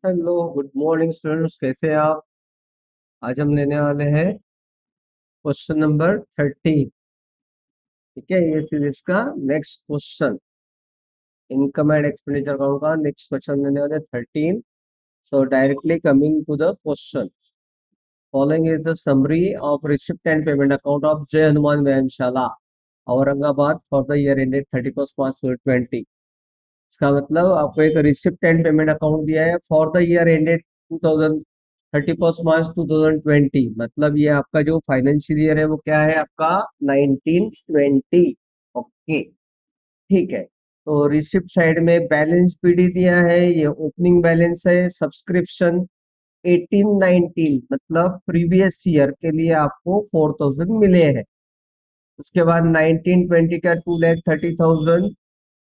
Hello, good morning students. कैसे हैं आप? आज हम लेने वाले हैं क्वेश्चन नंबर 13। ठीक है, ये सीरीज का next question, income and expenditure account का नेक्स्ट क्वेश्चन लेने वाले 13। So directly coming to the question, following is the summary of receipt and payment account of Jai Hanuman व्यायामशाला Aurangabad for the year ended 31 March 2020। इसका मतलब आपको एक रिसिप्ट एंड पेमेंट अकाउंट दिया है for the year ended 31 March 2020। मतलब ये आपका जो फाइनेंशियल ईयर है वो क्या है आपका 1920। ओके, ठीक है। तो रिसिप्ट साइड में बैलेंस पीडी दिया है, ये ओपनिंग बैलेंस है। सब्सक्रिप्शन 1819 मतलब प्रीवियस ईयर के लिए आपको 4000 मिले हैं। उसके बाद 1920 का 2,30,000।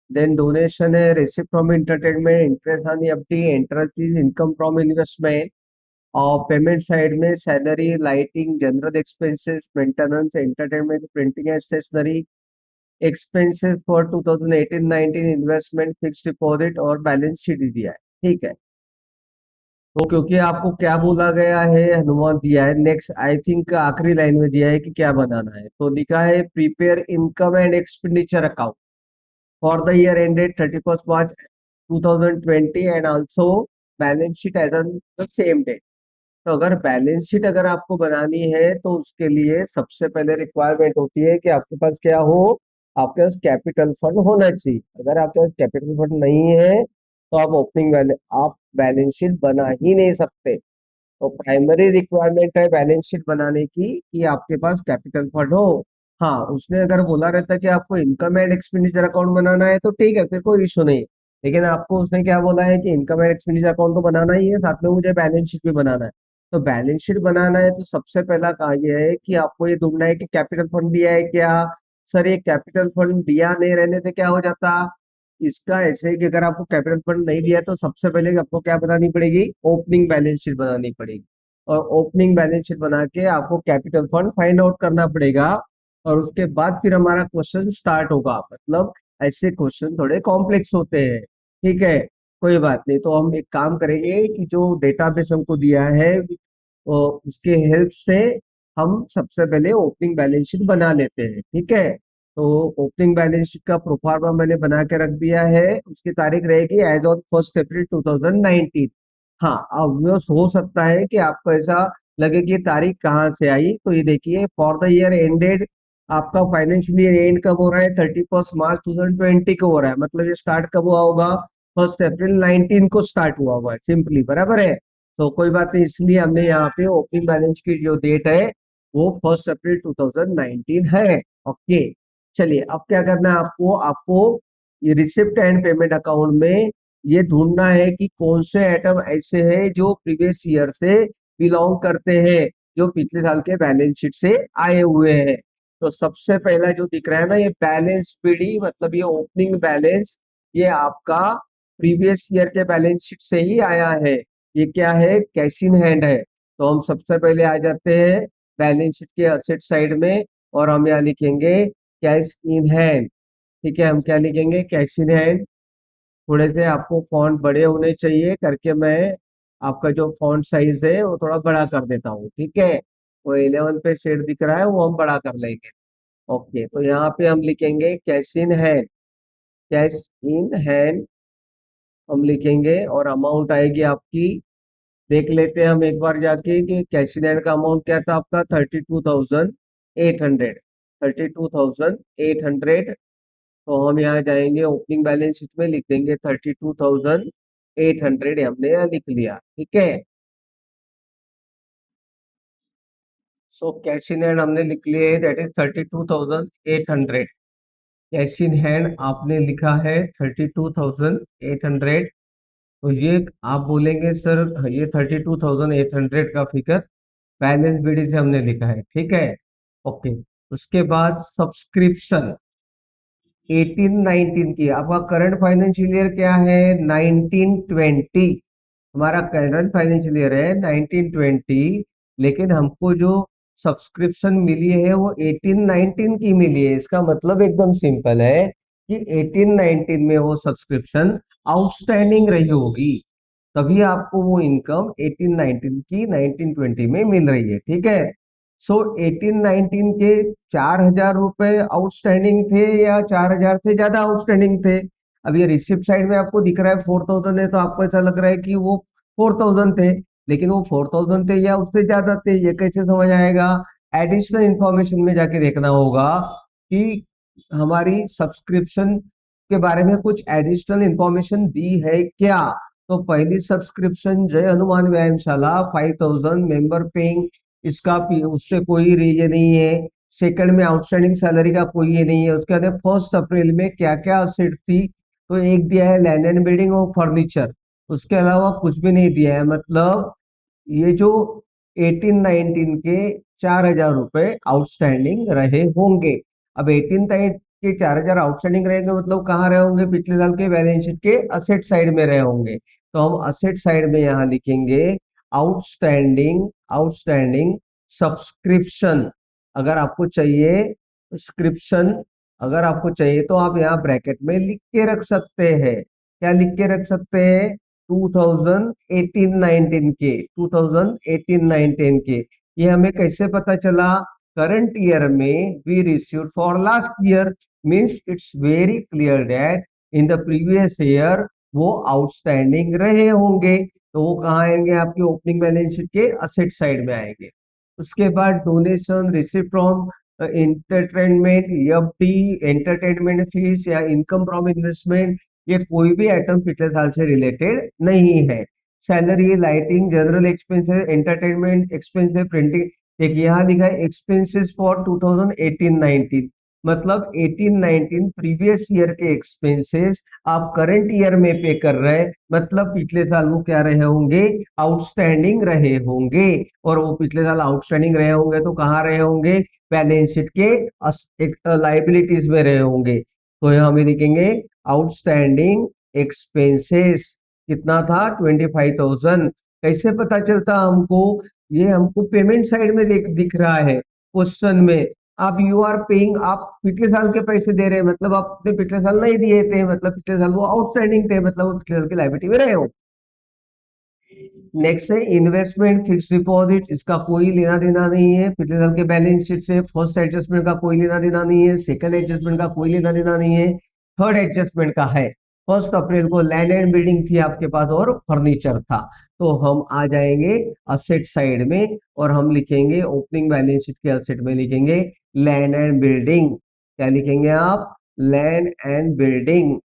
देन डोनेशन है, receipt from entertainment, interest on FD, interest income from investment. और पेमेंट साइड में salary, lighting, general expenses, maintenance, entertainment, printing and stationery, expenses for 2018-19 investment, fix deposit और बैलेंस शीट दिया है। ठीक है, तो क्योंकि आपको क्या बोला गया है, हनुमान दिया है, नेक्स्ट आई थिंक आखिरी लाइन में दिया है कि क्या बनाना है। तो लिखा है prepare income and expenditure account for the year ended 31st March 2020 and also balance sheet as on the same date। तो अगर बैलेंस शीट अगर आपको बनानी है तो उसके लिए सबसे पहले रिक्वायरमेंट होती है कि आपके पास क्या हो, आपके पास कैपिटल फंड होना चाहिए। अगर आपके पास कैपिटल फंड नहीं है तो आप बैलेंस शीट बना ही नहीं सकते। तो प्राइमरी रिक्वायरमेंट है बैलेंस शीट बनाने की कि आपके पास कैपिटल फंड हो। हाँ, उसने अगर बोला रहता कि आपको इनकम एंड एक्सपेंडिचर अकाउंट बनाना है तो ठीक है, फिर कोई इशू नहीं। लेकिन आपको उसने क्या बोला है कि इनकम एंड एक्सपेंडिचर अकाउंट तो बनाना ही है, साथ में मुझे बैलेंस शीट भी बनाना है। तो बैलेंस शीट बनाना है तो सबसे पहला कहा यह है कि आपको ये ढूंढना है कि कैपिटल फंड दिया है क्या। सर, ये कैपिटल फंड दिया नहीं रहने से क्या हो जाता, इसका ऐसे है कि अगर आपको कैपिटल फंड नहीं दिया तो सबसे पहले आपको क्या बनानी पड़ेगी, ओपनिंग बैलेंस शीट बनानी पड़ेगी। और ओपनिंग बैलेंस शीट बना के आपको कैपिटल फंड फाइंड आउट करना पड़ेगा। और उसके बाद फिर हमारा क्वेश्चन स्टार्ट होगा। मतलब ऐसे क्वेश्चन थोड़े कॉम्प्लेक्स होते हैं। ठीक है, कोई बात नहीं। तो हम एक काम करेंगे कि जो डेटाबेस हमको दिया है उसके हेल्प से हम सबसे पहले ओपनिंग बैलेंस शीट बना लेते हैं। ठीक है, तो ओपनिंग बैलेंस शीट का प्रोफार्मा मैंने बना के रख दिया है। उसकी तारीख रहेगी एज ऑन 1 अप्रैल 2019। हाँ, अब ये हो सकता है कि आपको ऐसा लगे कि ये तारीख कहाँ से आई। तो ये देखिए, फॉर द ईयर एंडेड, आपका फाइनेंशियल ईयर एंड कब हो रहा है, 31 मार्च 2020 को हो रहा है। मतलब ये स्टार्ट कब हुआ होगा, 1 अप्रैल 19 को स्टार्ट हुआ हुआ है, सिंपली बराबर है। तो कोई बात नहीं, इसलिए हमने यहाँ पे ओपनिंग बैलेंस की जो डेट है वो 1 अप्रैल 2019 है। ओके, चलिए अब क्या करना है आपको, ये रिसिप्ट एंड पेमेंट अकाउंट में ये ढूंढना है कि कौन से आइटम ऐसे हैं जो प्रीवियस ईयर से बिलोंग करते हैं, जो पिछले साल के बैलेंस शीट से आए हुए हैं। तो सबसे पहला जो दिख रहा है ना, ये बैलेंस पीडी, मतलब ये ओपनिंग बैलेंस, ये आपका प्रीवियस ईयर के बैलेंस शीट से ही आया है। ये क्या है, कैश इन हैंड है। तो हम सबसे पहले आ जाते हैं बैलेंस शीट के असेट साइड में, और हम यहाँ लिखेंगे कैश इन हैंड। ठीक है, हम क्या लिखेंगे, कैश इन हैंड। थोड़े से आपको फॉन्ट बड़े होने चाहिए करके मैं आपका जो फॉन्ट साइज है वो थोड़ा बड़ा कर देता हूँ। ठीक है, वो 11 पे शेड दिख रहा है, वो हम बड़ा कर लेंगे। ओके, तो यहाँ पे हम लिखेंगे cash in hand. Cash in hand हम लिखेंगे और अमाउंट आएगी आपकी, देख लेते हैं हम एक बार जाके कि कैश इन हैंड का अमाउंट क्या था आपका, 32,800। 32,800। तो हम यहाँ जाएंगे ओपनिंग बैलेंस शीट में, लिख देंगे 32,800, हमने यहाँ लिख लिया। ठीक है, सो कैश इन हैंड हमने लिख लिया है, that is 32,800। Cash in hand आपने लिखा है 32,800। तो ये आप बोलेंगे सर ये 32,800 का फिगर बैलेंस बीडी से हमने लिखा है। ठीक है, ओके। उसके बाद सब्सक्रिप्शन 1819 की, आपका करंट फाइनेंशियल ईयर क्या है, 1920। हमारा करंट फाइनेंशियल ईयर है 1920, लेकिन हमको जो सब्सक्रिप्शन मिली है वो 1819 की मिली है। इसका मतलब एकदम सिंपल है कि 1819 में वो सब्सक्रिप्शन आउटस्टैंडिंग रही होगी। तभी आपको वो इनकम 18-19 की 19-20 में मिल रही है। ठीक है, सो 18-19 के 4,000 रुपए आउटस्टैंडिंग थे या 4,000 से ज्यादा आउटस्टैंडिंग थे? अब ये रिसिप्ट साइड में आपको दिख रहा है 4,000 है, तो आपको ऐसा लग रहा है कि वो 4,000 थे, लेकिन वो 4,000 थे या उससे ज्यादा थे, ये कैसे समझ आएगा? एडिशनल इंफॉर्मेशन में जाके देखना होगा कि हमारी सब्सक्रिप्शन के बारे में कुछ एडिशनल इंफॉर्मेशन दी है क्या। तो पहली सब्सक्रिप्शन जय हनुमान व्यायामशाला 5,000 मेंबर पेइंग, इसका उससे कोई ये नहीं है। सेकंड में आउटस्टैंडिंग सैलरी का कोई ये नहीं है। उसके बाद 1 अप्रैल में क्या क्या असेट थी, तो एक दिया है लैंड एंड बिल्डिंग और फर्नीचर, उसके अलावा कुछ भी नहीं दिया है। मतलब ये जो 18-19 के 4,000 रुपए आउटस्टैंडिंग रहे होंगे। अब 18 के 4,000 आउटस्टैंडिंग रहेंगे, मतलब कहाँ रहे होंगे? पिछले साल के बैलेंस शीट के असेट साइड में रहे होंगे। तो हम असेट साइड में यहाँ लिखेंगे आउटस्टैंडिंग, आउटस्टैंडिंग सब्सक्रिप्शन। अगर आपको चाहिए सब्सक्रिप्शन, अगर आपको चाहिए तो आप यहाँ ब्रैकेट में लिख के रख सकते हैं। क्या लिख के रख सकते हैं? 2018-19 के, 2018-19 के। ये हमें कैसे पता चला? करंट ईयर में we received for last year, means it's very clear that in the previous year वो आउटस्टैंडिंग रहे होंगे। तो वो कहाँ आएंगे? आपके ओपनिंग बैलेंस शीट के असेट साइड में आएंगे। उसके बाद donation receive from entertainment, FD, entertainment fees या इनकम फ्रॉम इन्वेस्टमेंट, ये कोई भी आइटम पिछले साल से रिलेटेड नहीं है। Salary, lighting, general expenses, entertainment expenses, printing, एक यहाँ लिखा है एक्सपेंसेस फॉर 2018-19, मतलब 18-19 प्रीवियस ईयर के एक्सपेंसेस आप करंट ईयर में पे कर रहे हैं, मतलब पिछले साल वो क्या रहे होंगे? आउटस्टैंडिंग रहे होंगे। और वो पिछले साल आउटस्टैंडिंग रहे होंगे तो कहाँ रहे होंगे? बैलेंस शीट के लाइबिलिटीज में रहे होंगे। तो यहाँ हम लिखेंगे आउटस्टैंडिंग एक्सपेंसेस कितना था? 25,000। कैसे पता चलता हमको? ये हमको पेमेंट साइड में दिख रहा है क्वेश्चन में। आप यू आर पेइंग, आप पिछले साल के पैसे दे रहे हैं, मतलब आपने पिछले साल नहीं दिए थे, मतलब पिछले साल वो आउटस्टैंडिंग थे, मतलब वो पिछले साल की लायबिलिटी में रहे हो। नेक्स्ट है इन्वेस्टमेंट फिक्स डिपॉजिट, इसका कोई लेना देना नहीं है पिछले साल के बैलेंस शीट से। फर्स्ट एडजस्टमेंट का कोई लेना देना नहीं है, सेकंड एडजस्टमेंट का कोई लेना देना नहीं है, थर्ड एडजस्टमेंट का है। 1 अप्रैल को लैंड एंड बिल्डिंग थी आपके पास और फर्नीचर था। तो हम आ जाएंगे असेट साइड में और हम लिखेंगे ओपनिंग बैलेंस शीट के असेट में लिखेंगे लैंड एंड बिल्डिंग। क्या लिखेंगे आप? लैंड एंड बिल्डिंग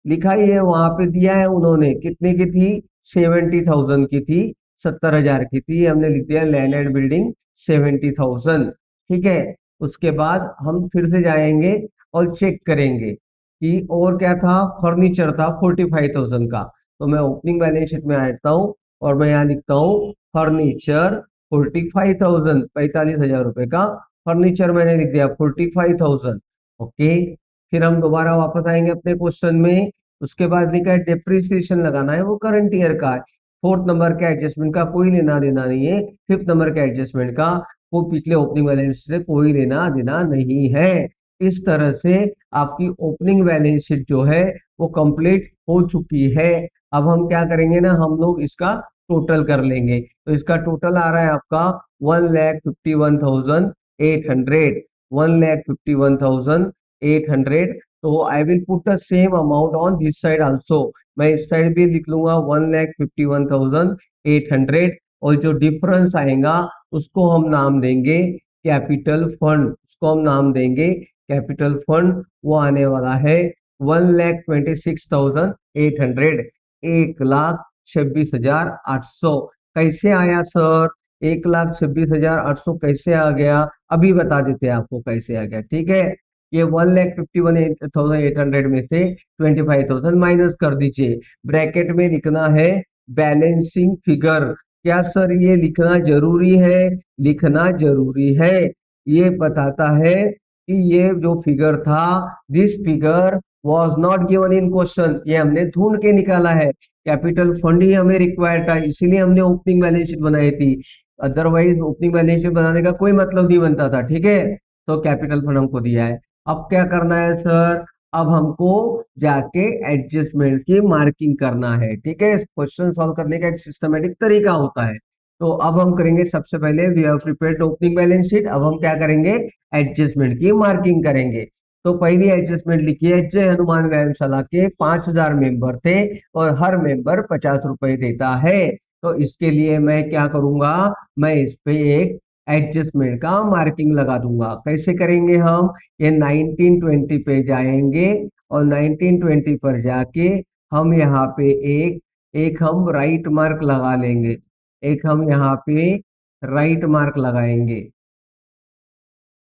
लिखा ही है, वहां पे दिया है उन्होंने। कितने की थी? 70,000 की थी, 70,000 की थी, हमने लिख दिया लैंड एंड बिल्डिंग 70,000। ठीक है, उसके बाद हम फिर से जाएंगे और चेक करेंगे कि और क्या था। फर्नीचर था 45,000 का। तो मैं ओपनिंग बैलेंस शीट में आता हूँ और मैं यहाँ लिखता हूँ फर्नीचर 45,000, 45,000 रुपए का फर्नीचर मैंने लिख दिया 45,000। ओके, फिर हम दोबारा वापस आएंगे अपने क्वेश्चन में। उसके बाद लिखा है डिप्रिसिएशन लगाना है, वो करंट ईयर का है। फोर्थ नंबर का एडजस्टमेंट का कोई लेना देना नहीं है। फिफ्थ नंबर का एडजस्टमेंट का वो पिछले ओपनिंग बैलेंस से कोई लेना देना नहीं है। इस तरह से आपकी ओपनिंग बैलेंस शीट जो है वो कंप्लीट हो चुकी है। अब हम क्या करेंगे ना, हम लोग इसका टोटल कर लेंगे। तो इसका टोटल आ रहा है आपका 1,51,800, 1,51,800। तो I will put the same amount on this side also. मैं इस साइड भी लिख लूंगा 1,51,800, और जो डिफरेंस आएगा उसको हम नाम देंगे कैपिटल फंड, उसको हम नाम देंगे कैपिटल फंड। वो आने वाला है 1,26,800, 1,26,800। कैसे आया सर? 1,26,800 कैसे आ गया? अभी बता देते हैं आपको कैसे आ गया। ठीक है, ये 1,51,800 में से 25,000 माइनस कर दीजिए। ब्रैकेट में लिखना है बैलेंसिंग फिगर। क्या सर ये लिखना जरूरी है? लिखना जरूरी है। ये बताता है कि ये जो फिगर था, this figure was not given in question, ये हमने ढूंढ के निकाला है। कैपिटल फंड ही हमें रिक्वायर्ड था, इसीलिए हमने ओपनिंग बैलेंस शीट बनाई थी। अदरवाइज ओपनिंग बैलेंस शीट बनाने का कोई मतलब नहीं बनता था। ठीक है, तो कैपिटल फंड हमको दिया है। अब क्या करना है सर? अब हमको जाके एडजस्टमेंट की मार्किंग करना है। ठीक है, क्वेश्चन सॉल्व करने का एक सिस्टमेटिक तरीका होता है। तो अब हम करेंगे, सबसे पहले we have prepared opening balance sheet. अब हम क्या करेंगे, एडजस्टमेंट की मार्किंग करेंगे। तो पहली एडजस्टमेंट लिखिए, जय हनुमान व्यायामशाला के 5,000 मेंबर थे और हर मेंबर 50 रुपए देता है। तो इसके लिए मैं क्या करूंगा, मैं इस पे एक एडजस्टमेंट का मार्किंग लगा दूंगा। कैसे करेंगे हम, ये 1920 पे जाएंगे और 1920 पर जाके हम यहाँ पे एक एक हम राइट मार्क लगा लेंगे। एक हम यहाँ पे राइट मार्क लगाएंगे।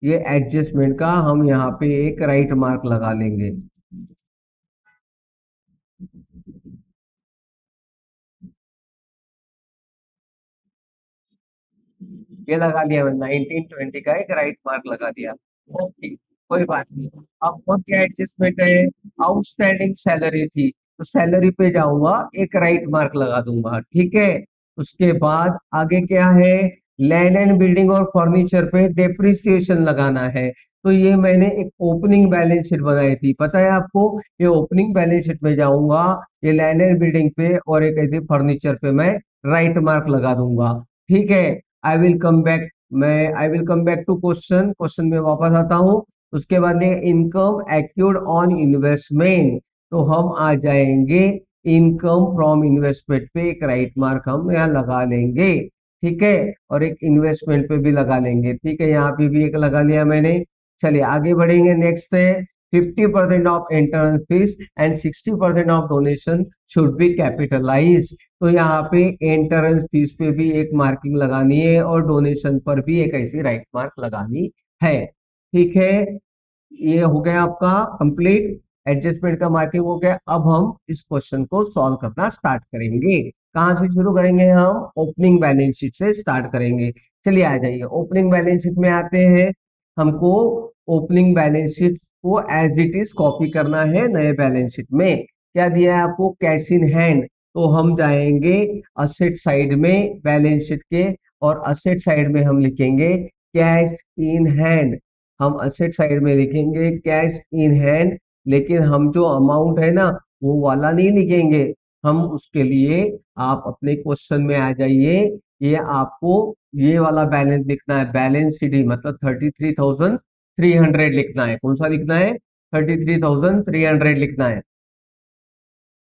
ये एडजस्टमेंट का हम यहाँ पे एक राइट मार्क लगा लेंगे। ये लगा लिया मैंने, 1920 का एक राइट मार्क लगा दिया। ओके, कोई बात नहीं। अब और क्या एडजस्टमेंट है, आउटस्टैंडिंग सैलरी थी, तो सैलरी पे जाऊंगा, एक राइट मार्क लगा दूंगा। ठीक है, उसके बाद आगे क्या है, लैंड एंड बिल्डिंग और फर्नीचर पे डेप्रिसिएशन लगाना है। तो ये मैंने एक ओपनिंग बैलेंस शीट बनाई थी, पता है आपको। ये ओपनिंग बैलेंस शीट में जाऊंगा, ये लैंड एंड बिल्डिंग पे और एक ऐसे फर्नीचर पे मैं राइट मार्क लगा दूंगा। ठीक है, I will come back to question, question में वापस आता हूँ। उसके बाद इनकम एक्यूर्ड ऑन इन्वेस्टमेंट, तो हम आ जाएंगे इनकम फ्रॉम इन्वेस्टमेंट पे एक राइट मार्क हम यहाँ लगा लेंगे। ठीक है, और एक इन्वेस्टमेंट पे भी लगा लेंगे। ठीक है, यहाँ पे भी एक लगा लिया मैंने। चलिए आगे बढ़ेंगे, नेक्स्ट है 50% of entrance fees and 60% of donation should be capitalise. तो यहाँ पे एंट्रेंस फीस पे भी एक मार्किंग लगानी है और डोनेशन पर भी एक ऐसी राइट मार्क लगानी है। ठीक है, ये हो गया आपका कंप्लीट, एडजस्टमेंट का मार्किंग हो गया। अब हम इस क्वेश्चन को सॉल्व करना स्टार्ट करेंगे। कहाँ से शुरू करेंगे हम, ओपनिंग बैलेंस शीट से स्टार्ट करेंगे। चलिए आ जाइए, ओपनिंग बैलेंस शीट में आते हैं। हमको ओपनिंग बैलेंस शीट को एज इट इज कॉपी करना है नए बैलेंस शीट में। क्या दिया है आपको, कैश इन हैंड। तो हम जाएंगे असेट साइड में बैलेंस शीट के, और असेट साइड में हम लिखेंगे कैश इन हैंड। हम असेट साइड में लिखेंगे कैश इन हैंड, लेकिन हम जो अमाउंट है ना, वो वाला नहीं लिखेंगे। हम उसके लिए, आप अपने क्वेश्चन में आ जाइए, ये आपको ये वाला बैलेंस लिखना है, बैलेंस शीट मतलब 33,300 लिखना है। कौन सा लिखना है, 33,300 लिखना है।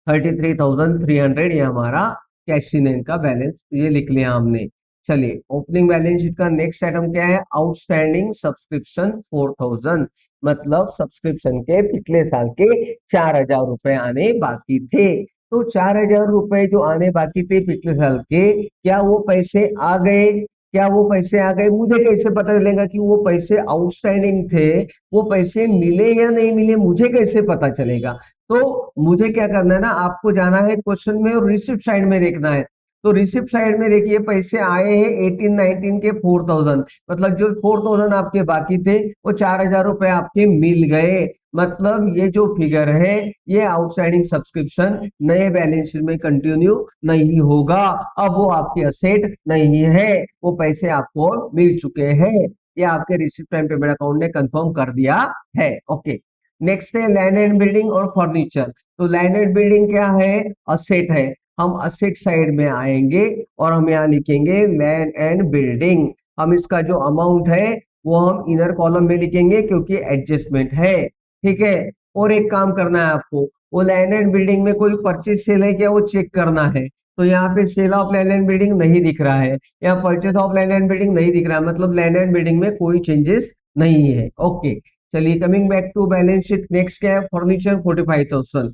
33,300 ये हमारा कैश इन हैंड का बैलेंस, ये लिख लिया हमने। चलिए ओपनिंग बैलेंस शीट का नेक्स्ट आइटम क्या है, आउटस्टैंडिंग सब्सक्रिप्शन 4,000, मतलब सब्सक्रिप्शन के पिछले साल के 4,000 रुपए आने बाकी थे। तो 4,000 रुपए जो आने बाकी थे पिछले साल के, क्या वो पैसे आ गए, क्या वो पैसे आ गए, मुझे कैसे पता चलेगा कि वो पैसे आउटस्टैंडिंग थे, वो पैसे मिले या नहीं मिले, मुझे कैसे पता चलेगा। तो मुझे क्या करना है ना, आपको जाना है क्वेश्चन में और रिसिप्ट साइड में देखना है। तो रिसिप्ट साइड में देखिए, पैसे आए हैं 18-19 के 4,000, मतलब जो 4,000 आपके बाकी थे वो 4,000 रुपए आपके मिल गए। मतलब ये जो फिगर है, ये आउटस्टैंडिंग सब्सक्रिप्शन नए बैलेंस शीट में कंटिन्यू नहीं होगा। अब वो आपकी असेट नहीं है, वो पैसे आपको मिल चुके हैं। ये आपके रिसिप्ट टाइम पेमेंट अकाउंट ने कंफर्म कर दिया है। ओके, नेक्स्ट है लैंड एंड बिल्डिंग और फर्नीचर। तो लैंड एंड बिल्डिंग क्या है, असेट है। हम असेट साइड में आएंगे और हम यहाँ लिखेंगे लैंड एंड बिल्डिंग। हम इसका जो अमाउंट है वो हम इनर कॉलम में लिखेंगे क्योंकि एडजस्टमेंट है। ठीक है, और एक काम करना है आपको, वो लैंड एंड बिल्डिंग में कोई परचेज सेल है क्या, वो चेक करना है। तो यहाँ पे sale of land and building नहीं दिख रहा है, या purchase of land and building नहीं दिख रहा है, मतलब लैंड एंड बिल्डिंग में कोई चेंजेस नहीं है। ओके, चलिए coming back to balance sheet, next क्या है, फर्नीचर 45,000।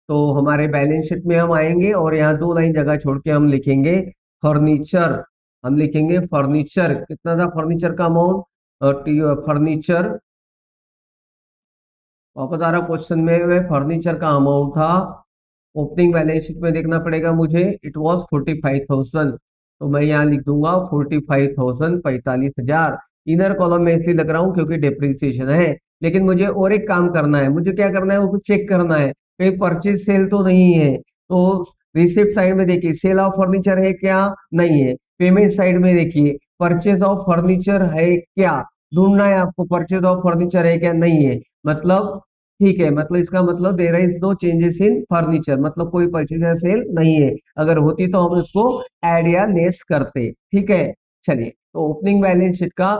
तो हमारे बैलेंस शीट में हम आएंगे और यहाँ दो लाइन जगह छोड़ के हम लिखेंगे फर्नीचर। हम लिखेंगे फर्नीचर, कितना था फर्नीचर का अमाउंट, फर्नीचर, वापस आ रहा क्वेश्चन में फर्नीचर का अमाउंट था, ओपनिंग बैलेंस शीट में देखना पड़ेगा मुझे, इट वाज 45,000। तो मैं यहाँ लिख दूंगा 45,000, 45,000। इनर कॉलम में इसलिए लग रहा हूँ क्योंकि डेप्रिसिएशन है। लेकिन मुझे और एक काम करना है, मुझे क्या करना है, उसको चेक करना है कहीं परचेज सेल तो नहीं है। तो रिसिप्ट साइड में देखिए, सेल ऑफ फर्नीचर है क्या, नहीं है। पेमेंट साइड में देखिए, परचेज ऑफ फर्नीचर है क्या, ढूंढना है आपको, परचेज ऑफ फर्नीचर है क्या, नहीं है। मतलब ठीक है, मतलब इसका मतलब there is no changes in furniture, मतलब कोई परचेज या सेल नहीं है। अगर होती तो हम उसको ऐड या लेस करते। ठीक है, चलिए, तो ओपनिंग बैलेंस शीट का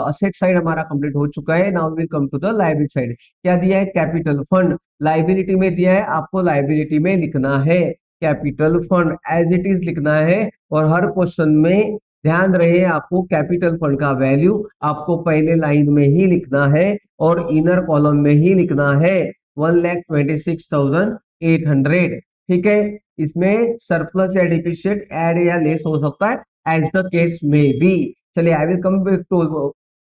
असेट साइड हमारा कंप्लीट हो चुका है। Now will come to the liability side. क्या दिया है? Capital fund. लायबिलिटी में दिया है, आपको लायबिलिटी में लिखना है capital fund as it is लिखना है। और हर क्वेश्चन में ध्यान रहे, आपको कैपिटल फंड का वैल्यू आपको पहले लाइन में ही लिखना है और इनर कॉलम में ही लिखना है 1,26,800। ठीक है, इसमें सरप्लस या डिफिशिएंट ऐड या लेस हो सकता है, as the case may be. चलिए, I will come back to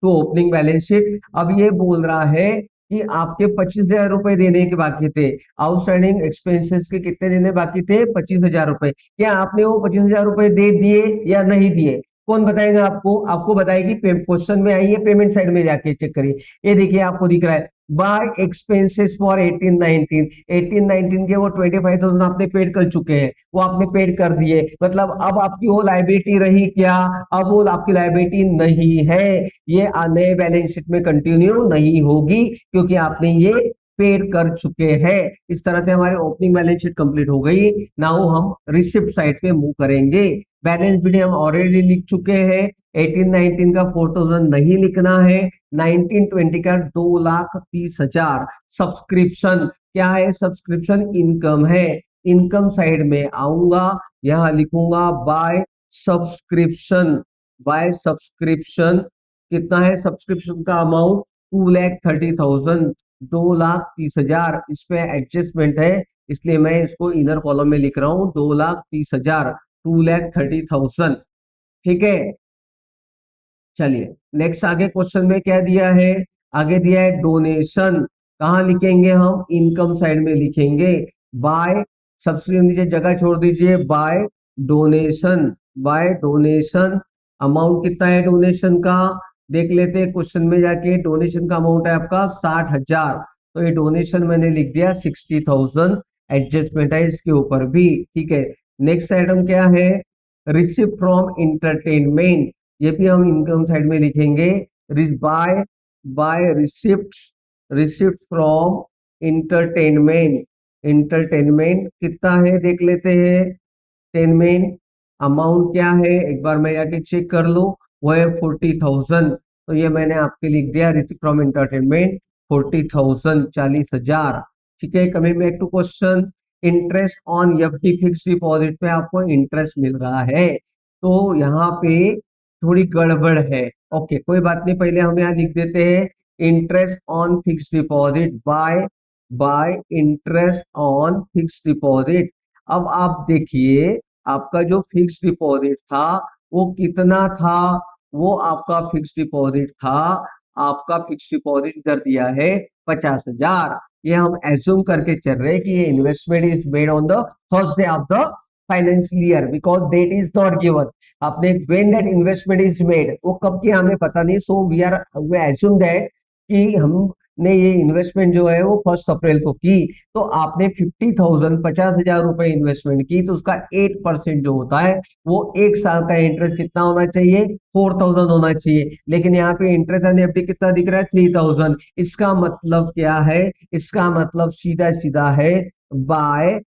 opening balance sheet. अब ये बोल रहा है कि आपके 25,000 रुपए देने के बाकी थे। आउटस्टैंडिंग एक्सपेंसेस के कितने देने बाकी थे? 25,000 रुपए। क्या आपने वो 25,000 रुपए दे दिए या नहीं दिए? कौन बताएगा आपको? आपको बताएगी क्वेश्चन में आइए, पेमेंट साइड में जाके चेक करिए। ये देखिए, आपको दिख रहा है बाय एक्सपेंसेस फॉर 18-19। 18-19 के वो 25,000 आपने पेड कर चुके हैं, वो आपने पेड कर दिए। मतलब अब आपकी वो लाइबिलिटी रही क्या? अब वो आपकी लाइबिलिटी नहीं है, ये नए बैलेंस शीट में कंटिन्यू नहीं होगी, क्योंकि आपने ये पेड कर चुके हैं। इस तरह से हमारे ओपनिंग बैलेंस शीट कंप्लीट हो गई। नाउ हम रिसिप्ट साइड पे मूव करेंगे। बैलेंस शीट हम ऑलरेडी लिख चुके हैं। 18-19 का 4,000 नहीं लिखना है। 19-20 का 2,30,000। सब्सक्रिप्शन क्या है? सब्सक्रिप्शन इनकम है। इनकम साइड में आऊंगा, यहां लिखूंगा बाय सब्सक्रिप्शन। बाय सब्सक्रिप्शन कितना है? सब्सक्रिप्शन का अमाउंट 2,30,000, 2,30,000। इस पे एडजस्टमेंट है, इसलिए मैं इसको इनर कॉलम में लिख रहा हूं 2,30,000, 2,30,000। ठीक है, चलिए, नेक्स्ट आगे क्वेश्चन में क्या दिया है? आगे दिया है डोनेशन। कहाँ लिखेंगे हम? इनकम साइड में लिखेंगे। बाय, सबसे नीचे जगह छोड़ दीजिए, by donation. By donation, amount कितना है डोनेशन का? देख लेते हैं क्वेश्चन में जाके। डोनेशन का अमाउंट है आपका 60,000, तो ये डोनेशन मैंने लिख दिया 60,000। एडजस्टमेंट है इसके ऊपर भी। ठीक है, नेक्स्ट आइटम क्या है? Receipt from entertainment. ये भी हम इनकम साइड में लिखेंगे। By by receipt, receipt from entertainment. Entertainment कितना है देख लेते हैं। टेनमेंट अमाउंट क्या है, एक बार मैं आके चेक कर लूं, वो है 40,000। तो ये मैंने आपके लिख दिया रिसिप्ट फ्रॉम इंटरटेनमेंट 40,000, 40,000। ठीक है, coming back to question. Interest on FD fix deposit पे आपको इंटरेस्ट मिल रहा है, तो यहाँ पे थोड़ी गड़बड़ है। ओके, कोई बात नहीं, पहले हम यहाँ लिख देते हैं interest on fix deposit by, by interest on fix deposit. अब आप देखिए, आपका जो फिक्स डिपॉजिट था वो कितना था? वो आपका फिक्स डिपॉजिट था, आपका फिक्स डिपॉजिट कर दिया है 50,000। ये हम एज्यूम करके चल रहे हैं कि ये investment is made on the first day of the financial year, because date is not given. आपने when that investment is made, वो कब किया हमें पता नहीं। सो वी एज्यूम दैट कि हमने ये इन्वेस्टमेंट जो है वो 1 अप्रैल को की। तो आपने 50,000, 50,000 रुपए इन्वेस्टमेंट की, तो उसका 8% जो होता है वो एक साल का इंटरेस्ट कितना होना चाहिए? 4,000 होना चाहिए। लेकिन यहाँ पे इंटरेस्ट एंड एफडी कितना दिख रहा है? 3,000। इसका मतलब क्या है? इसका मतलब सीधा सीधा है बाय,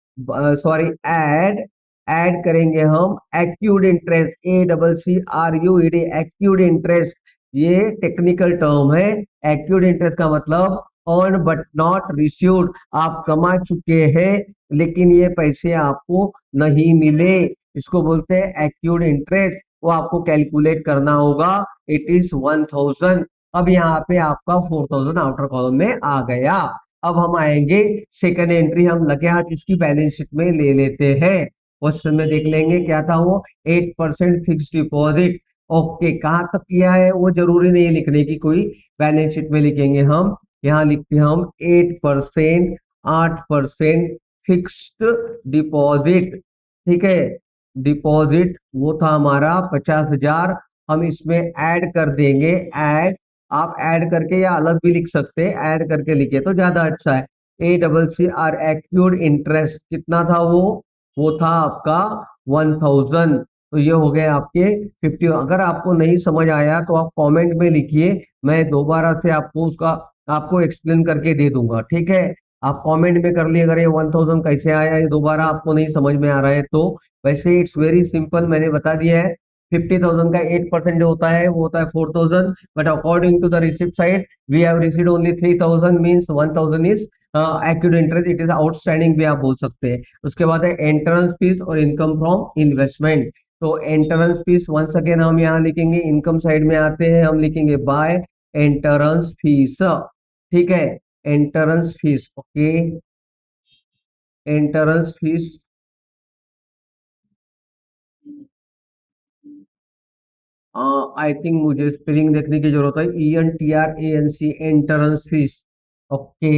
सॉरी एड, ऐड करेंगे हम accrued interest, ACCRUED, accrued interest. ये टेक्निकल टर्म है। एक्यूड इंटरेस्ट का मतलब अर्न बट नॉट रिसीव्ड, आप कमा चुके हैं लेकिन ये पैसे आपको नहीं मिले, इसको बोलते हैं एक्यूड इंटरेस्ट। वो आपको कैलकुलेट करना होगा, इट इज 1,000। अब यहाँ पे आपका 4,000 आउटर कॉलम में आ गया। अब हम आएंगे सेकंड एंट्री, हम लगे हाथ इसकी बैलेंस शीट में ले लेते हैं। क्वेश्चन में देख लेंगे क्या था वो, 8% फिक्स डिपॉजिट। ओके, कहाँ तक किया है वो जरूरी नहीं है लिखने की, कोई बैलेंस शीट में लिखेंगे हम। यहाँ लिखते हैं हम 8%, 8% फिक्स्ड डिपॉजिट। ठीक है, डिपॉजिट वो था हमारा 50,000। हम इसमें ऐड कर देंगे, ऐड, आप ऐड करके या अलग भी लिख सकते हैं, ऐड करके लिखे तो ज्यादा अच्छा है। ACCR एक्यूड इंटरेस्ट कितना था वो था आपका 1,000। तो ये हो गए आपके 50। अगर आपको नहीं समझ आया तो आप कमेंट में लिखिए, मैं दोबारा से आपको उसका आपको एक्सप्लेन करके दे दूंगा, ठीक है। आप कमेंट में कर लिए अगर ये 1000 कैसे आया, ये दोबारा आपको नहीं समझ में आ रहा है तो। वैसे इट्स वेरी सिंपल, मैंने बता दिया है। 50,000 का 8% जो होता है वो होता है 4,000, but according to the receipt side we have received only 3,000, means 1,000 is accrued interest, it is outstanding भी आप बोल सकते हैं। उसके बाद है एंट्रेंस फीस और इनकम फ्रॉम इन्वेस्टमेंट। तो एंट्रेंस फीस वंस अगेन हम यहाँ लिखेंगे, इनकम साइड में आते हैं हम लिखेंगे बाय एंट्रेंस फीस, ठीक है। Entrance fees, okay. Entrance fees, I think मुझे स्पेलिंग देखने की जरूरत है। ENTRANC, entrance fees, okay.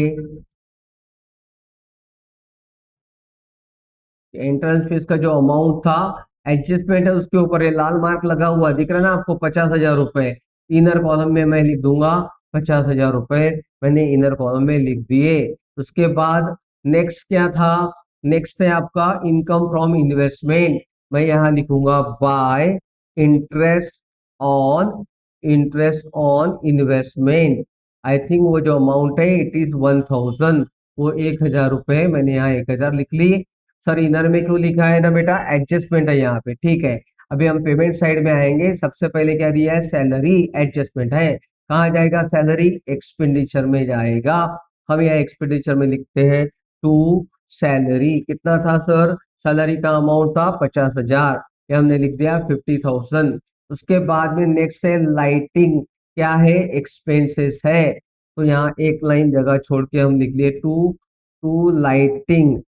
Entrance fees का जो अमाउंट था, एडजस्टमेंट है उसके ऊपर ये लाल मार्क लगा हुआ दिख रहा है ना आपको, 50,000 रुपए। इनर कॉलम में मैं लिख दूंगा 50,000 रुपए, मैंने इनर कॉलम में लिख दिए। उसके बाद नेक्स्ट क्या था? नेक्स्ट है आपका इनकम फ्रॉम इन्वेस्टमेंट। मैं यहाँ लिखूंगा bye interest on, interest on investment. I think वो जो अमाउंट है इट इज 1,000, वो 1,000 रुपए, मैंने यहाँ 1,000 लिख ली। सर इनर में क्यों लिखा है ना बेटा, एडजस्टमेंट है यहाँ पे, ठीक है। अभी हम पेमेंट साइड में आएंगे, सबसे पहले क्या दिया है, सैलरी एडजस्टमेंट है। कहाँ जाएगा सैलरी? एक्सपेंडिचर में जाएगा। हम यहाँ एक्सपेंडिचर में लिखते हैं टू सैलरी। कितना था सर? सैलरी का अमाउंट था 50,000, ये हमने लिख दिया 50,000। उसके बाद में नेक्स्ट है लाइटिंग, क्या है? एक्सपेंसेस है। तो यहाँ एक लाइन जगह छोड़ के हम लिख लिए to, to lighting.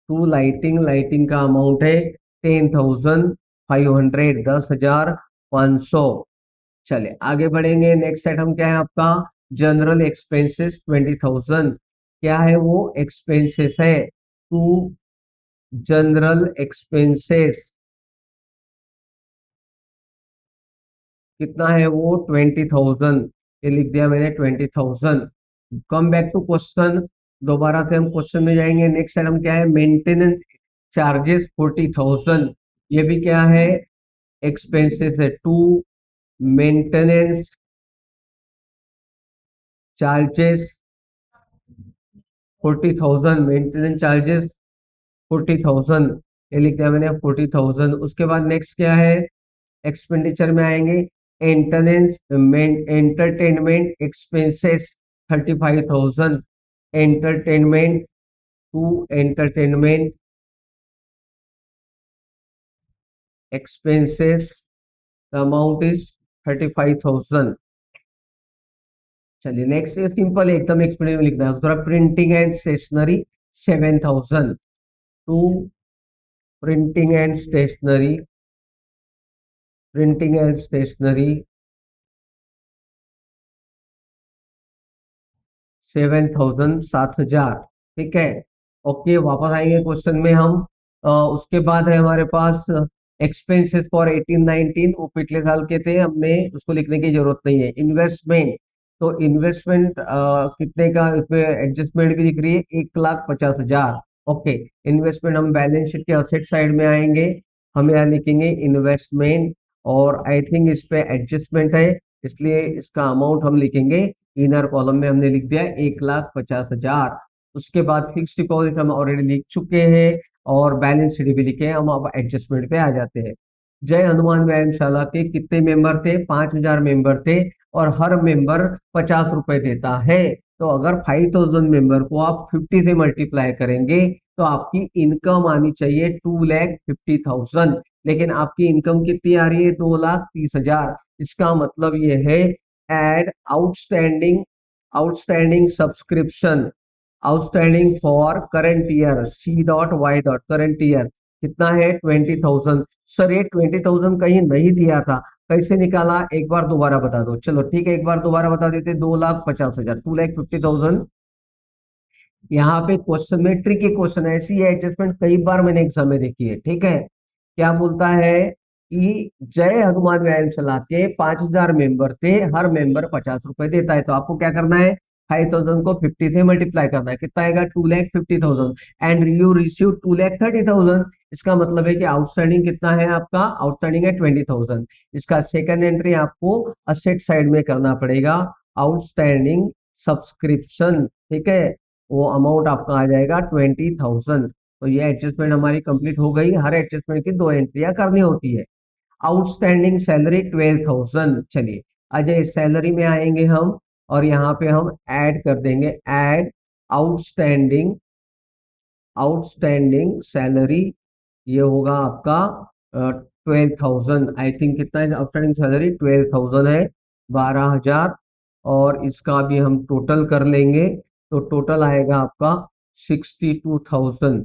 To lighting, lighting का अमाउंट है 10,500, 10,500। चले आगे बढ़ेंगे, नेक्स्ट आइटम क्या है आपका? General expenses 20,000। क्या है वो? एक्सपेंसेस है। टू जनरल एक्सपेंसेस, कितना है वो? 20,000, ये लिख दिया मैंने 20,000। कम बैक टू क्वेश्चन, दोबारा से हम क्वेश्चन में जाएंगे। नेक्स्ट आइटम क्या है? मेंटेनेंस चार्जेस 40,000, ये भी क्या है? एक्सपेंसेस है। To maintenance charges 40,000, maintenance charges 40,000, ये लिख दिया मैंने 40,000। उसके बाद नेक्स्ट क्या है? एक्सपेंडिचर में आएंगे, एंटेनेंस entertainment expenses 35,000। Entertainment, to entertainment expenses, the amount is 35,000। चलिए नेक्स्ट है सिंपल एकदम, एक्सप्लेन लिखना है थोड़ा। Printing and stationery 7,000। To printing and stationery, printing and stationery 7,000, 7,000, ठीक है। ओके, वापस आएंगे क्वेश्चन में हम। उसके बाद है हमारे पास एक्सपेंसेस फॉर 18-19, वो पिछले साल के थे, हमने उसको लिखने की जरूरत नहीं है। इन्वेस्टमेंट, तो इन्वेस्टमेंट कितने का? इसमें एडजस्टमेंट भी दिख रही है, 1,50,000। ओके, इन्वेस्टमेंट हम बैलेंस शीट के असेट साइड में आएंगे, हम यहाँ लिखेंगे इन्वेस्टमेंट, और आई थिंक इस पे एडजस्टमेंट है, इसलिए इसका अमाउंट हम लिखेंगे इनर कॉलम में, हमने लिख दिया 1,50,000। उसके बाद फिक्स डिपॉजिट हम ऑलरेडी लिख चुके हैं, और बैलेंस शीट भी लिखे हैं। हम अब एडजस्टमेंट पे आ जाते हैं। जय हनुमान व्यायामशाला के कितने मेंबर थे? 5,000 मेंबर थे, और हर मेंबर 50 रुपए देता है। तो अगर 5,000 मेंबर को आप 50 से मल्टीप्लाई करेंगे तो आपकी इनकम आनी चाहिए 2,50,000, लेकिन आपकी इनकम कितनी आ रही है? 2,30,000। इसका मतलब ये है, add outstanding, outstanding subscription, outstanding for current year, C dot Y dot current year कितना है? 20,000। सर ये 20,000 कहीं नहीं दिया था, कैसे निकाला? एक बार दोबारा बता दो। चलो ठीक है, एक बार दोबारा बता देते। 2,50,000, 2,50,000। यहाँ पे क्वेश्चन में ट्रिकी क्वेश्चन है, ऐसी एडजस्टमेंट कई बार मैंने एग्जाम में देखी है, ठीक है। क्या बोलता है कि जय हनुमान व्यायामशाला के 5,000 मेंबर थे, हर मेंबर 50 रुपए देता है। तो आपको क्या करना है? 5,000 को 50 से मल्टीप्लाई करना है, कितना आएगा? 2,50,000, एंड यू रिसीव 2,30,000। इसका मतलब है कि आउटस्टैंडिंग कितना है आपका? आउटस्टैंडिंग है 20,000। इसका सेकंड एंट्री आपको असेट साइड में करना पड़ेगा, आउटस्टैंडिंग सब्सक्रिप्शन, ठीक है, वो अमाउंट आपका आ जाएगा 20,000। तो ये एडजस्टमेंट हमारी कंप्लीट हो गई। हर एडजस्टमेंट की दो एंट्रियां करनी होती है। Outstanding salary 12,000। चलिए अजय सैलरी में आएंगे हम और यहाँ पे हम ऐड कर देंगे, ऐड आउटस्टैंडिंग, आउटस्टैंडिंग सैलरी, ये होगा आपका 12,000। आई थिंक कितना है आउटस्टैंडिंग सैलरी, 12,000 है, 12,000। और इसका भी हम टोटल कर लेंगे तो टोटल आएगा आपका 62,000,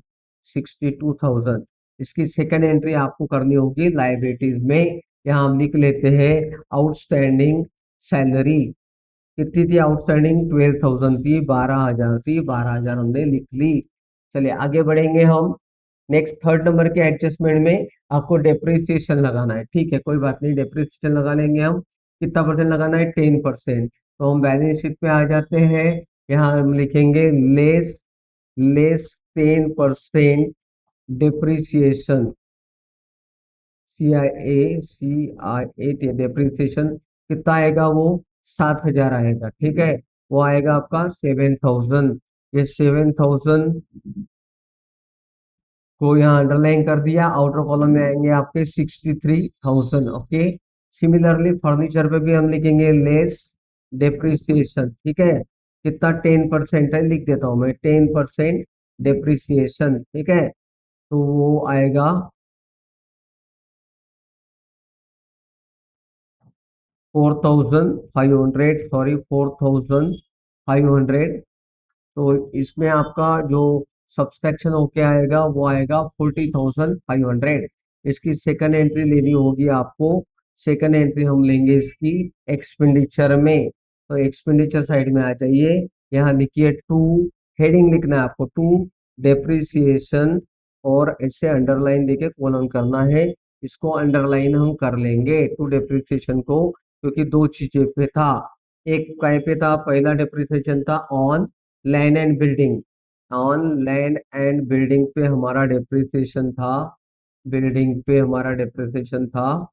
62,000। इसकी सेकंड एंट्री आपको करनी होगी लाइबिलिटीज में। यहाँ हम लिख लेते हैं आउटस्टैंडिंग सैलरी कितनी थी, आउटस्टैंडिंग 12,000 थी, 12,000 थी, 12,000 हमने लिख ली। चलिए आगे बढ़ेंगे हम। नेक्स्ट थर्ड नंबर के एडजस्टमेंट में आपको डेप्रिसिएशन लगाना है, ठीक है, कोई बात नहीं, डेप्रिसिएशन लगा लेंगे हम। कितना परसेंट लगाना है, 10%। तो हम बैलेंस शीट पे आ जाते हैं। यहाँ हम लिखेंगे less, less 10% depreciation, CIA depreciation कितना आएगा, वो 7,000 आएगा, ठीक है, वो आएगा आपका 7,000। ये 7,000 को यहाँ अंडरलाइन कर दिया। आउटर कॉलम में आएंगे आपके 63,000। ओके, सिमिलरली फर्नीचर पे भी हम लिखेंगे लेस डेप्रिसिएशन, ठीक है, कितना 10% है, लिख देता हूँ मैं 10% डेप्रिसिएशन, ठीक है, तो वो आएगा 4,500, सॉरी 4,500। तो इसमें आपका जो सब्सट्रैक्शन होके आएगा वो आएगा 40,500। इसकी सेकंड एंट्री लेनी होगी आपको। सेकंड एंट्री हम लेंगे इसकी एक्सपेंडिचर में। तो एक्सपेंडिचर साइड में आ जाइए, यहाँ लिखिए टू, हेडिंग लिखना है आपको टू डेप्रिसिएशन, और ऐसे अंडरलाइन देके कॉलम करना है। इसको अंडरलाइन हम कर लेंगे टू डेप्रिसिएशन को, क्योंकि दो चीजें पे था। एक काय पे था, पहला डेप्रिसिएशन था on land and building, on land and building पे हमारा डेप्रिसिएशन था, बिल्डिंग पे हमारा डेप्रिसिएशन था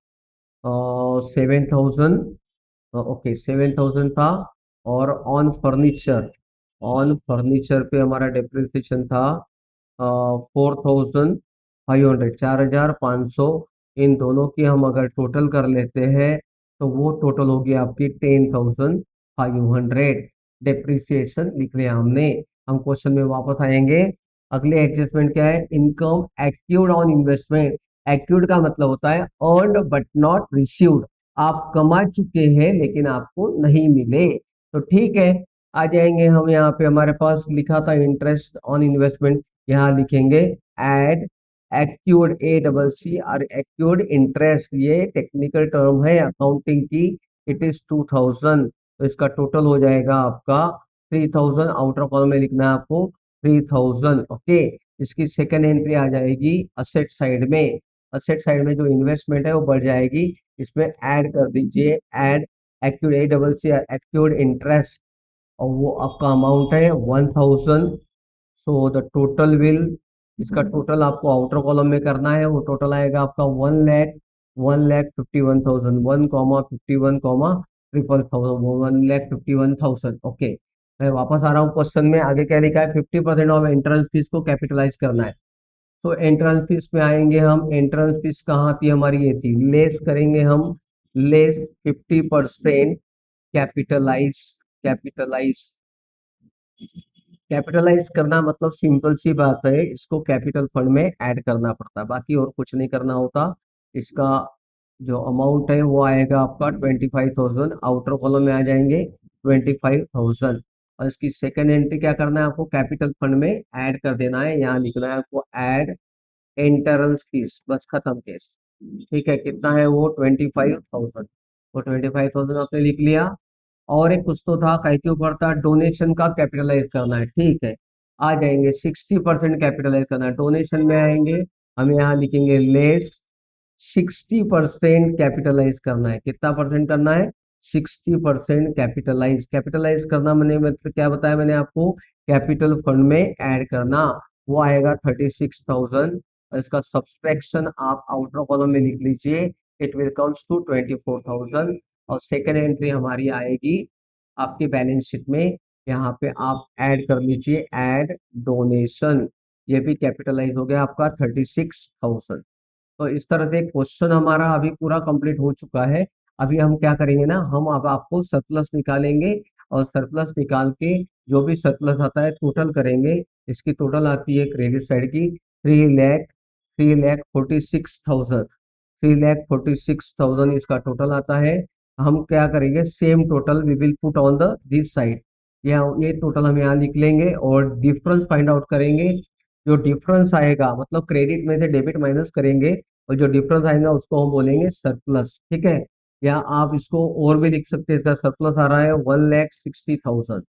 7,000। ओके 7,000 था। और ऑन फर्नीचर, ऑन फर्नीचर पे हमारा डेप्रिसिएशन था 4,500, 4,500। इन दोनों की हम अगर टोटल कर लेते हैं तो वो टोटल होगी आपकी 10,500। डेप्रिसिएशन लिख लिया हमने। हम क्वेश्चन में वापस आएंगे। अगले एडजस्टमेंट क्या है, income accrued on investment. Accrued का मतलब होता है अर्नड बट नॉट रिसीव्ड, आप कमा चुके हैं लेकिन आपको नहीं मिले। तो ठीक है, आ जाएंगे हम, यहाँ पे हमारे पास लिखा था इंटरेस्ट ऑन इन्वेस्टमेंट, यहाँ लिखेंगे एड एक्यूड, ACC और एक्यूड इंटरेस्ट, ये टेक्निकल टर्म है अकाउंटिंग की। It is 2,000। तो इसका टोटल हो जाएगा आपका 3,000। आउटर कॉलम में लिखना है आपको 3,000। ओके, इसकी सेकेंड एंट्री आ जाएगी असेट साइड में। असेट साइड में जो इन्वेस्टमेंट है वो बढ़ जाएगी, इसमें ऐड कर दीजिए, add accrued, ACC accrued interest, और वो आपका अमाउंट है 1,000। सो द टोटल विल, इसका टोटल आपको आउटर कॉलम में करना है, वो टोटल आएगा आपका 1,00,000, 1,51,000, 1,51,000, 1,51,000। ओके, मैं वापस आ रहा हूँ क्वेश्चन में। आगे क्या लिखा है, 50% ऑफ एंट्रेंस फीस को कैपिटलाइज करना है। तो एंट्रेंस फीस में आएंगे हम। एंट्रेंस फीस कहाँ थी हमारी, ये थी, लेस करेंगे हम, लेस 50% कैपिटलाइज, कैपिटलाइज, कैपिटलाइज करना मतलब सिंपल सी बात है, इसको कैपिटल फंड में ऐड करना पड़ता है, बाकी और कुछ नहीं करना होता। इसका जो अमाउंट है वो आएगा आपका 25,000। आउटर कॉलम में आ जाएंगे 25,000। और इसकी सेकंड एंट्री क्या करना है आपको, कैपिटल फंड में ऐड कर देना है। यहाँ लिखना है आपको ऐड एंट्रेंस फीस, बस खत्म केस। ठीक है, कितना है वो 25,000। वो 25,000 आपने लिख लिया। और एक कुछ तो था, कहीं के ऊपर था डोनेशन का कैपिटलाइज करना है, ठीक है, आ जाएंगे 60% कैपिटलाइज करना है। डोनेशन में आएंगे, हम यहाँ लिखेंगे लेस 60% कैपिटलाइज करना है। कितना परसेंट करना है, 60% कैपिटलाइज। कैपिटलाइज करना मैंने मतलब क्या बताया मैंने आपको, कैपिटल फंड में ऐड करना, वो आएगा 36,000। इसका सब्सट्रैक्शन आप आउटर कॉलम में लिख लीजिए, इट विल कम्स टू 24,000। और सेकेंड एंट्री हमारी आएगी आपकी बैलेंस शीट में यहाँ पे आप ऐड कर लीजिए, ऐड डोनेशन, ये भी कैपिटलाइज हो गया आपका 36,000। तो इस तरह से क्वेश्चन हमारा अभी पूरा कंप्लीट हो चुका है। अभी हम क्या करेंगे ना, हम अब आपको सरप्लस निकालेंगे, और सरप्लस निकाल के जो भी सरप्लस आता है टोटल करेंगे। इसकी टोटल आती है क्रेडिट साइड की 3,46,000, 3,46,000 इसका टोटल आता है। हम क्या करेंगे, same total we will put on the this side, ये टोटल हम यहाँ लिख लेंगे और डिफरेंस फाइंड आउट करेंगे। जो डिफरेंस आएगा मतलब क्रेडिट में से डेबिट माइनस करेंगे, और जो डिफरेंस आएगा उसको हम बोलेंगे सरप्लस, ठीक है। या आप इसको और भी लिख सकते हैं, इसका सरप्लस आ रहा है 1,60,000,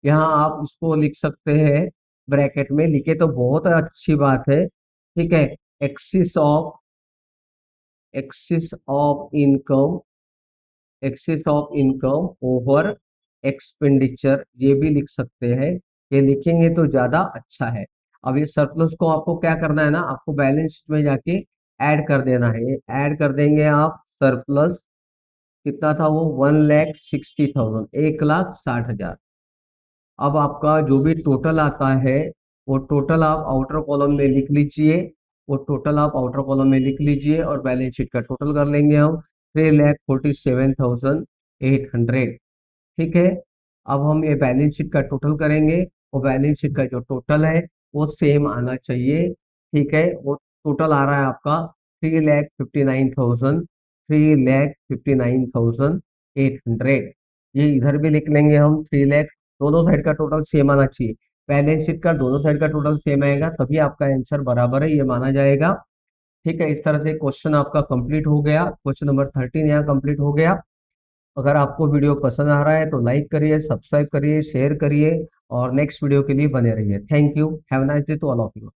यहाँ आप इसको लिख सकते हैं, ब्रैकेट में लिखे तो बहुत अच्छी बात है, ठीक है। Axis of axis of income, axis of income over expenditure, ये भी लिख सकते हैं। ये लिखेंगे तो ज्यादा अच्छा है। अब ये सरप्लस को आपको क्या करना है ना, आपको बैलेंस शीट में जाके ऐड कर देना है। ऐड कर देंगे आप सरप्लस, कितना था वो, 1,60,000, 1,60,000। अब आपका जो भी टोटल आता है, वो टोटल आप आउटर कॉलम में लिख लीजिए, वो टोटल आप आउटर कॉलम में लिख लीजिए, और बैलेंस शीट का टोटल कर लेंगे हम 3,47,800, ठीक है। अब हम ये बैलेंस शीट का टोटल करेंगे, और बैलेंस शीट का जो टोटल है वो सेम आना चाहिए, ठीक है। वो टोटल आ रहा है आपका 3,59,800, ये इधर भी लिख लेंगे हम 3,00,000, दोनों साइड का टोटल सेम आना चाहिए। बैलेंस शीट का दोनों साइड का टोटल सेम आएगा तभी आपका आंसर बराबर है, ये माना जाएगा, ठीक है। इस तरह से क्वेश्चन आपका कंप्लीट हो गया, क्वेश्चन नंबर 13 यहाँ कंप्लीट हो गया। अगर आपको वीडियो पसंद आ रहा है तो लाइक करिए, सब्सक्राइब करिए, शेयर करिए, और नेक्स्ट वीडियो के लिए बने रहिए। Thank you, have a nice day to all of you.